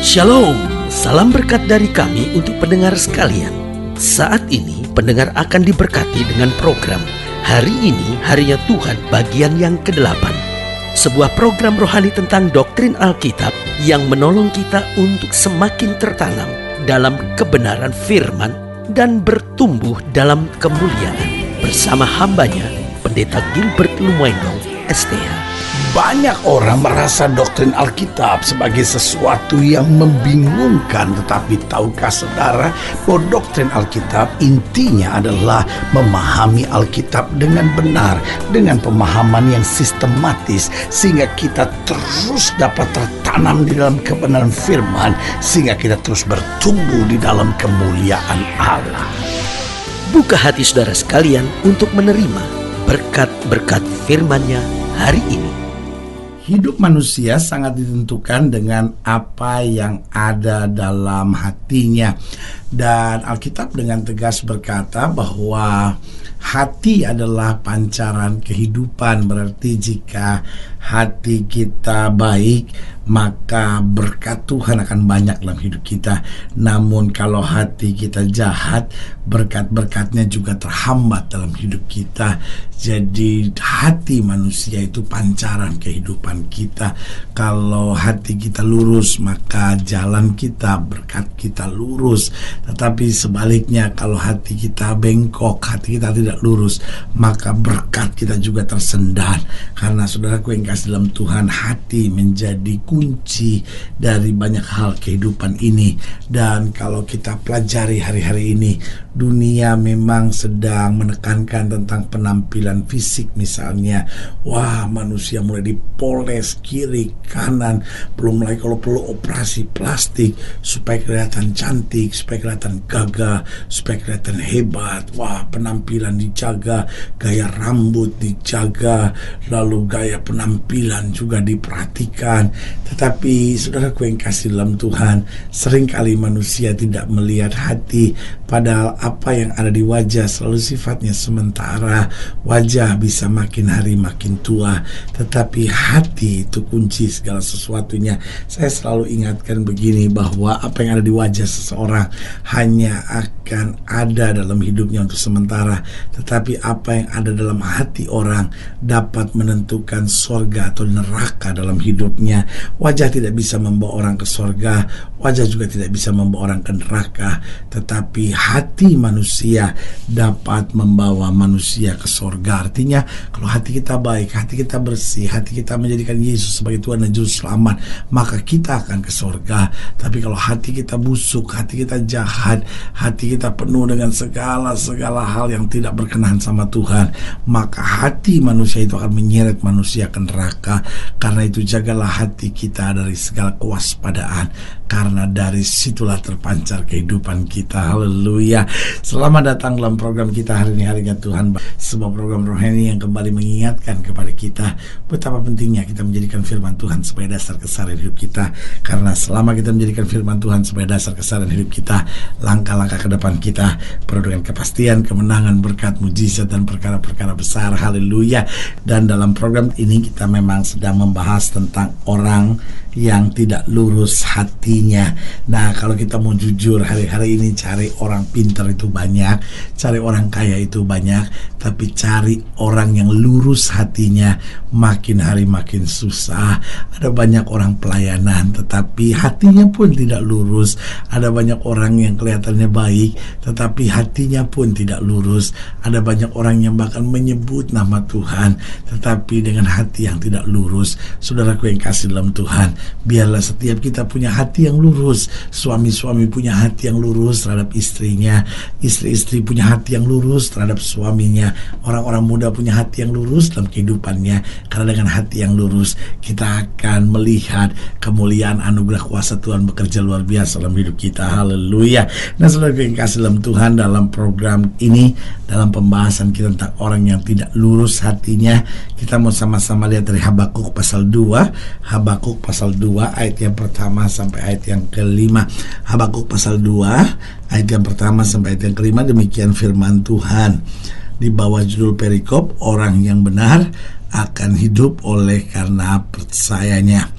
Shalom, salam berkat dari kami untuk pendengar sekalian. Saat ini pendengar akan diberkati dengan program Hari Ini Harinya Tuhan bagian yang ke-8. Sebuah program rohani tentang doktrin Alkitab yang menolong kita untuk semakin tertanam dalam kebenaran firman dan bertumbuh dalam kemuliaan. Bersama hambanya, Pendeta Gilbert Lumendo, STH. Banyak orang merasa doktrin Alkitab sebagai sesuatu yang membingungkan. Tetapi tahukah saudara bahwa doktrin Alkitab intinya adalah memahami Alkitab dengan benar, dengan pemahaman yang sistematis, sehingga kita terus dapat tertanam di dalam kebenaran firman, sehingga kita terus bertumbuh di dalam kemuliaan Allah. Buka hati saudara sekalian untuk menerima berkat-berkat firman-Nya hari ini. Hidup manusia sangat ditentukan dengan apa yang ada dalam hatinya. Dan Alkitab dengan tegas berkata bahwa hati adalah pancaran kehidupan. Berarti jika hati kita baik, maka berkat Tuhan akan banyak dalam hidup kita. Namun kalau hati kita jahat, berkat-berkatnya juga terhambat dalam hidup kita. Jadi hati manusia itu pancaran kehidupan kita. Kalau hati kita lurus, maka jalan kita, berkat kita lurus. Tetapi sebaliknya, kalau hati kita bengkok, hati kita tidak lurus, maka berkat kita juga tersendat. Karena saudaraku yang kasih dalam Tuhan, hati menjadi kunci dari banyak hal kehidupan ini. Dan kalau kita pelajari hari-hari ini, dunia memang sedang menekankan tentang penampilan fisik misalnya. Wah, manusia mulai dipoles kiri kanan, belum lagi kalau perlu operasi plastik supaya kelihatan cantik, supaya kelihatan gagah, supaya kelihatan hebat. Wah, penampilan dijaga, gaya rambut dijaga, lalu gaya penampilan juga diperhatikan. Tetapi saudaraku yang kasih dalam Tuhan, seringkali manusia tidak melihat hati. Padahal apa yang ada di wajah selalu sifatnya sementara. Wajah bisa makin hari makin tua, tetapi hati itu kunci segala sesuatunya. Saya selalu ingatkan begini, bahwa apa yang ada di wajah seseorang hanya akan ada dalam hidupnya untuk sementara, tetapi apa yang ada dalam hati orang dapat menentukan sorga atau neraka dalam hidupnya. Wajah tidak bisa membawa orang ke sorga, wajah juga tidak bisa membawa orang ke neraka, tetapi hati manusia dapat membawa manusia ke sorga. Artinya kalau hati kita baik, hati kita bersih, hati kita menjadikan Yesus sebagai Tuhan dan Juru Selamat, maka kita akan ke sorga. Tapi kalau hati kita busuk, hati kita jahat, hati kita penuh dengan segala hal yang tidak berkenan sama Tuhan, maka hati manusia itu akan menyeret manusia ke neraka. Karena itu jagalah hati kita dari segala kewaspadaan, karena dari situlah terpancar kehidupan kita. Haleluya. Selamat datang dalam program kita hari ini, Harinya Tuhan, sebuah program rohani yang kembali mengingatkan kepada kita betapa pentingnya kita menjadikan firman Tuhan sebagai dasar keseharian hidup kita. Karena selama kita menjadikan firman Tuhan sebagai dasar keseharian hidup kita, langkah-langkah ke depan kita penuh dengan kepastian, kemenangan, berkat, mujizat, dan perkara-perkara besar. Haleluya. Dan dalam program ini kita memang sedang membahas tentang orang yang tidak lurus hatinya. Nah, kalau kita mau jujur, hari-hari ini cari orang pintar itu banyak, cari orang kaya itu banyak, tapi cari orang yang lurus hatinya makin hari makin susah. Ada banyak orang pelayanan tetapi hatinya pun tidak lurus. Ada banyak orang yang kelihatannya baik tetapi hatinya pun tidak lurus. Ada banyak orang yang bahkan menyebut nama Tuhan tetapi dengan hati yang tidak lurus. Saudaraku yang kasih dalam Tuhan, biarlah setiap kita punya hati yang lurus. Suami-suami punya hati yang lurus terhadap istrinya, istri-istri punya hati yang lurus terhadap suaminya, orang-orang muda punya hati yang lurus dalam kehidupannya. Karena dengan hati yang lurus kita akan melihat kemuliaan anugerah kuasa Tuhan bekerja luar biasa dalam hidup kita. Haleluya. Nah, saudara yang kasih dalam Tuhan, dalam program ini, dalam pembahasan kita tentang orang yang tidak lurus hatinya, kita mau sama-sama lihat dari Habakuk pasal 2. Habakuk pasal 2 ayat yang pertama sampai ayat yang kelima. Habakuk pasal 2 ayat yang pertama sampai ayat yang kelima. Demikian firman Tuhan di bawah judul perikop, orang yang benar akan hidup oleh karena percayanya.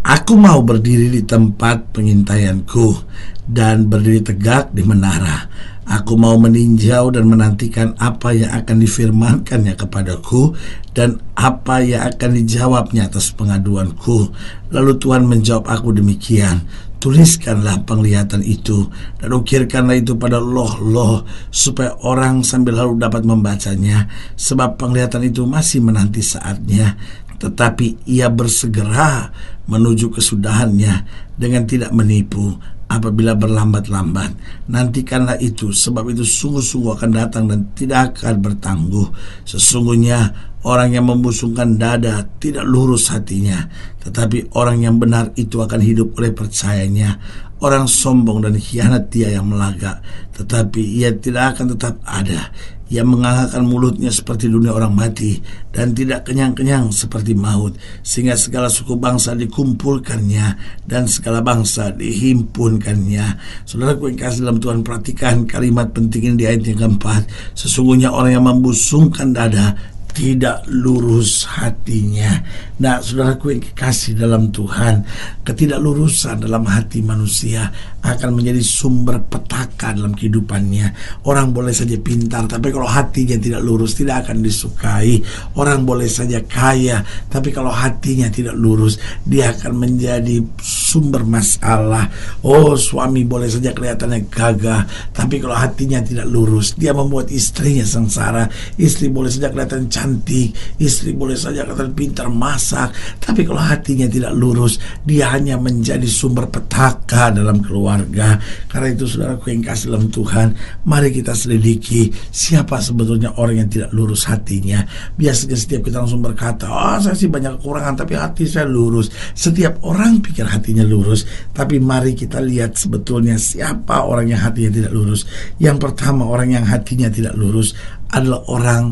Aku mau berdiri di tempat pengintaianku dan berdiri tegak di menara. Aku mau meninjau dan menantikan apa yang akan difirmankannya kepadaku dan apa yang akan dijawabnya atas pengaduanku. Lalu Tuhan menjawab aku demikian, tuliskanlah penglihatan itu dan ukirkanlah itu pada loh-loh supaya orang sambil lalu dapat membacanya, sebab penglihatan itu masih menanti saatnya. Tetapi ia bersegera menuju kesudahannya dengan tidak menipu. Apabila berlambat-lambat, nantikanlah itu, sebab itu sungguh-sungguh akan datang dan tidak akan bertangguh. Sesungguhnya orang yang membusungkan dada tidak lurus hatinya, tetapi orang yang benar itu akan hidup oleh percayanya. Orang sombong dan khianat dia yang melagak, tetapi ia tidak akan tetap ada. Ia mengangkat mulutnya seperti dunia orang mati dan tidak kenyang-kenyang seperti maut, sehingga segala suku bangsa dikumpulkannya dan segala bangsa dihimpunkannya. Saudaraku yang kasih dalam Tuhan, perhatikan kalimat penting ini di ayat yang keempat. Sesungguhnya orang yang membusungkan dada tidak lurus hatinya. Nah, saudaraku yang kekasih dalam Tuhan, ketidaklurusan dalam hati manusia akan menjadi sumber petaka dalam kehidupannya. Orang boleh saja pintar, tapi kalau hatinya tidak lurus, tidak akan disukai. Orang boleh saja kaya, tapi kalau hatinya tidak lurus, dia akan menjadi sumber masalah. Oh, suami boleh saja kelihatannya gagah, tapi kalau hatinya tidak lurus, dia membuat istrinya sengsara. Istri boleh saja kelihatan cantik, istri boleh saja kelihatan pintar masak, tapi kalau hatinya tidak lurus, dia hanya menjadi sumber petaka dalam keluarga. Karena itu, saudaraku yang kasih dalam Tuhan, mari kita selidiki siapa sebetulnya orang yang tidak lurus hatinya. Biasanya setiap kita langsung berkata, saya sih banyak kekurangan, tapi hati saya lurus. Setiap orang pikir hatinya lurus, tapi mari kita lihat sebetulnya siapa orang yang hatinya tidak lurus. Yang pertama, orang yang hatinya tidak lurus adalah orang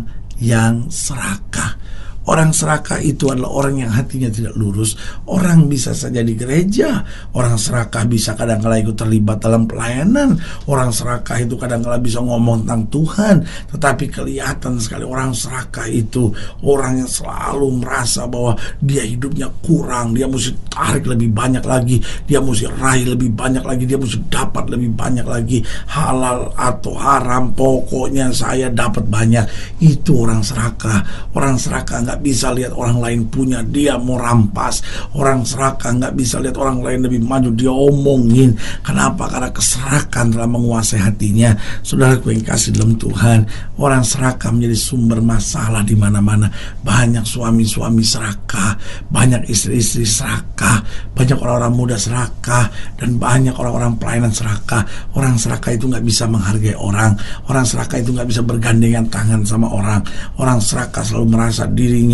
yang serakah. Orang serakah itu adalah orang yang hatinya tidak lurus. Orang bisa saja di gereja, orang serakah bisa kadang-kala ikut terlibat dalam pelayanan, orang serakah itu kadang-kala bisa ngomong tentang Tuhan, tetapi kelihatan sekali orang serakah itu orang yang selalu merasa bahwa dia hidupnya kurang, dia mesti tarik lebih banyak lagi, dia mesti raih lebih banyak lagi, dia mesti dapat lebih banyak lagi, halal atau haram, pokoknya saya dapat banyak. Itu orang serakah. Orang serakah nggak bisa lihat orang lain punya, dia mau rampas. Orang serakah nggak bisa lihat orang lain lebih maju, dia omongin. Kenapa? Karena keserakan telah menguasai hatinya. Saudaraku yang kasih dalam Tuhan, orang serakah menjadi sumber masalah di mana-mana. Banyak suami-suami serakah, banyak istri-istri serakah, banyak orang-orang muda serakah, dan banyak orang-orang pelayanan serakah. Orang serakah itu nggak bisa menghargai orang. Orang serakah itu nggak bisa bergandengan tangan sama orang. Orang serakah selalu merasa dirinya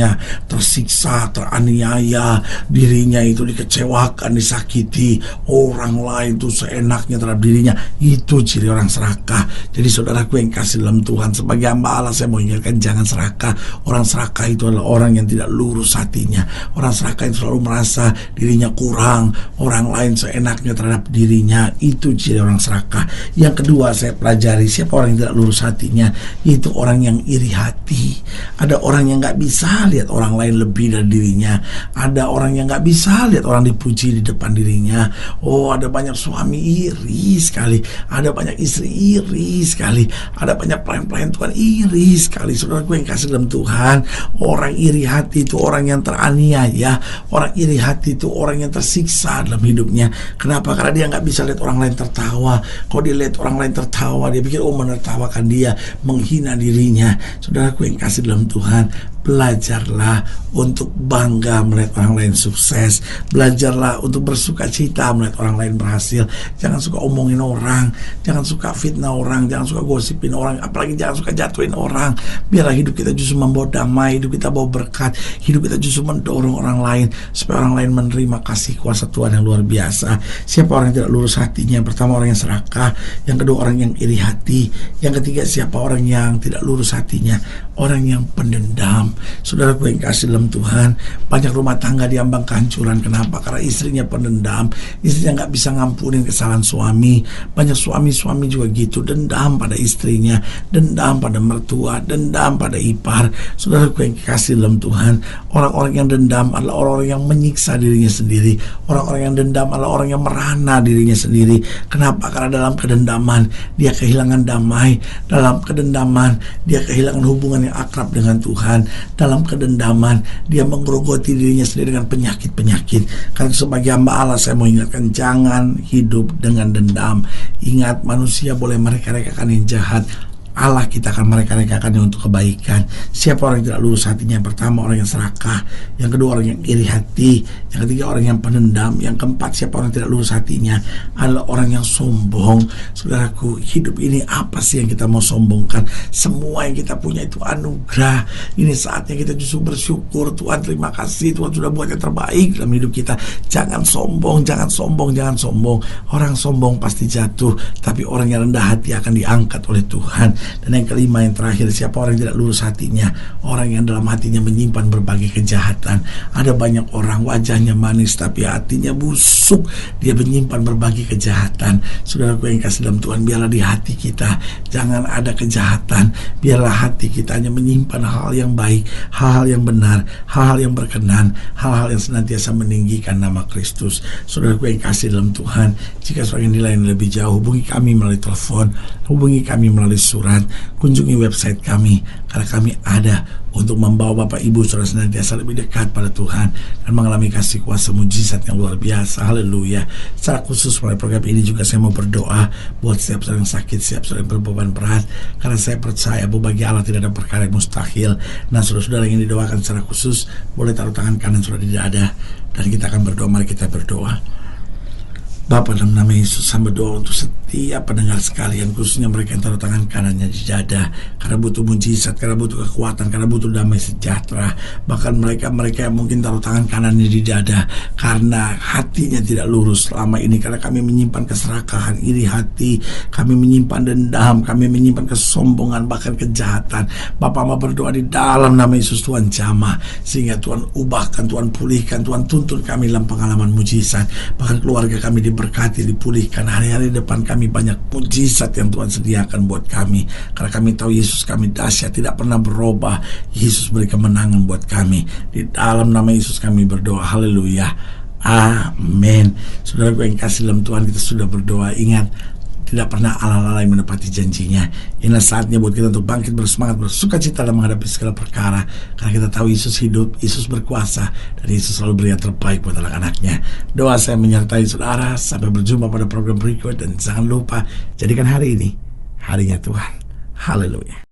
tersiksa, teraniaya, dirinya itu dikecewakan, disakiti, orang lain itu seenaknya terhadap dirinya. Itu ciri orang serakah. Jadi saudaraku yang kasih dalam Tuhan, sebagai hamba Allah saya mau ingatkan, jangan serakah. Orang serakah itu adalah orang yang tidak lurus hatinya. Orang serakah itu selalu merasa dirinya kurang, orang lain seenaknya terhadap dirinya. Itu ciri orang serakah. Yang kedua, saya pelajari siapa orang yang tidak lurus hatinya, yaitu orang yang iri hati. Ada orang yang gak bisa lihat orang lain lebih dari dirinya. Ada orang yang gak bisa lihat orang dipuji di depan dirinya. Oh, ada banyak suami iri sekali, ada banyak istri iri sekali, ada banyak pelayan-pelayan Tuhan iri sekali. Saudaraku yang kasih dalam Tuhan, orang iri hati itu orang yang teraniaya. Orang iri hati itu orang yang tersiksa dalam hidupnya. Kenapa? Karena dia gak bisa lihat orang lain tertawa. Kalau dia lihat orang lain tertawa, dia pikir menertawakan dia, menghina dirinya. Saudaraku yang kasih dalam Tuhan, belajarlah untuk bangga melihat orang lain sukses. Belajarlah untuk bersuka cita melihat orang lain berhasil. Jangan suka omongin orang, jangan suka fitnah orang, jangan suka gosipin orang, apalagi jangan suka jatuhin orang. Biarlah hidup kita justru membawa damai, hidup kita bawa berkat, hidup kita justru mendorong orang lain supaya orang lain menerima kasih kuasa Tuhan yang luar biasa. Siapa orang yang tidak lurus hatinya? Yang pertama, orang yang serakah. Yang kedua, orang yang iri hati. Yang ketiga, siapa orang yang tidak lurus hatinya? orang yang pendendam. Saudaraku yang kasih dalam Tuhan, banyak rumah tangga diambang kehancuran. Kenapa? Karena istrinya pendendam, istrinya nggak bisa ngampunin kesalahan suami. Banyak suami-suami juga gitu, dendam pada istrinya, dendam pada mertua, dendam pada ipar. Saudaraku yang kasih dalam Tuhan, orang-orang yang dendam adalah orang-orang yang menyiksa dirinya sendiri. Orang-orang yang dendam adalah orang yang merana dirinya sendiri. Kenapa? Karena dalam kedendaman dia kehilangan damai. Dalam kedendaman dia kehilangan hubungan yang akrab dengan Tuhan. Dalam kedendaman dia menggerogoti dirinya sendiri dengan penyakit-penyakit. Karena sebagai hamba Allah, saya mau ingatkan, jangan hidup dengan dendam. Ingat, manusia boleh mereka-rekakan yang jahat, Allah kita akan mereka-rekakannya untuk kebaikan. Siapa orang yang tidak lurus hatinya? Yang pertama, orang yang serakah. Yang kedua, orang yang iri hati. Yang ketiga, orang yang pendendam. Yang keempat, siapa orang yang tidak lurus hatinya? Adalah orang yang sombong. Saudaraku, hidup ini apa sih yang kita mau sombongkan? Semua yang kita punya itu anugerah. Ini saatnya kita justru bersyukur. Tuhan, terima kasih, Tuhan sudah buat yang terbaik dalam hidup kita. Jangan sombong, jangan sombong, jangan sombong. Orang sombong pasti jatuh, tapi orang yang rendah hati akan diangkat oleh Tuhan. Dan yang kelima, yang terakhir, siapa orang yang tidak lurus hatinya? Orang yang dalam hatinya menyimpan berbagai kejahatan. Ada banyak orang wajahnya manis tapi hatinya busuk. Dia menyimpan berbagai kejahatan. Saudaraku yang kasih dalam Tuhan, biarlah di hati kita jangan ada kejahatan. Biarlah hati kita hanya menyimpan hal yang baik, hal-hal yang benar, hal-hal yang berkenan, hal-hal yang senantiasa meninggikan nama Kristus. Saudaraku yang kasih dalam Tuhan, jika seorang yang dilayani lebih jauh, hubungi kami melalui telepon, hubungi kami melalui surat, kunjungi website kami, karena kami ada untuk membawa Bapak Ibu Saudara senantiasa lebih dekat pada Tuhan dan mengalami kasih kuasa mujizat yang luar biasa. Haleluya. Secara khusus melalui program ini juga saya mau berdoa buat setiap orang yang sakit, setiap orang yang berbeban berat, karena saya percaya bahwa bagi Allah tidak ada perkara yang mustahil. Nah, saudara-saudara yang didoakan secara khusus, boleh taruh tangan kanan saudara di dada dan kita akan berdoa. Mari kita berdoa. Bapa, dalam nama Yesus, saya berdoa untuk setiap pendengar sekalian, khususnya mereka yang taruh tangan kanannya di dada, karena butuh mujizat, karena butuh kekuatan, karena butuh damai sejahtera. Bahkan mereka yang mungkin taruh tangan kanannya di dada karena hatinya tidak lurus selama ini, karena kami menyimpan keserakahan, iri hati, kami menyimpan dendam, kami menyimpan kesombongan, bahkan kejahatan. Bapak mau berdoa di dalam nama Yesus, Tuhan jamah, sehingga Tuhan ubahkan, Tuhan pulihkan, Tuhan tuntun kami dalam pengalaman mujizat. Bahkan keluarga kami diberkati, dipulihkan. Hari-hari depan kami banyak mujizat yang Tuhan sediakan buat kami, karena kami tahu Yesus kami dahsyat, tidak pernah berubah. Yesus beri kemenangan buat kami. Di dalam nama Yesus kami berdoa. Haleluya, amin. Saudara yang kasih dalam Tuhan, kita sudah berdoa. Ingat, tidak pernah Allah lalai menepati janjinya. Inilah saatnya buat kita untuk bangkit bersemangat, bersuka cita dalam menghadapi segala perkara, karena kita tahu Yesus hidup, Yesus berkuasa, dan Yesus selalu beri yang terbaik buat anak-anaknya. Doa saya menyertai saudara. Sampai berjumpa pada program berikut, dan jangan lupa jadikan hari ini harinya Tuhan. Haleluya.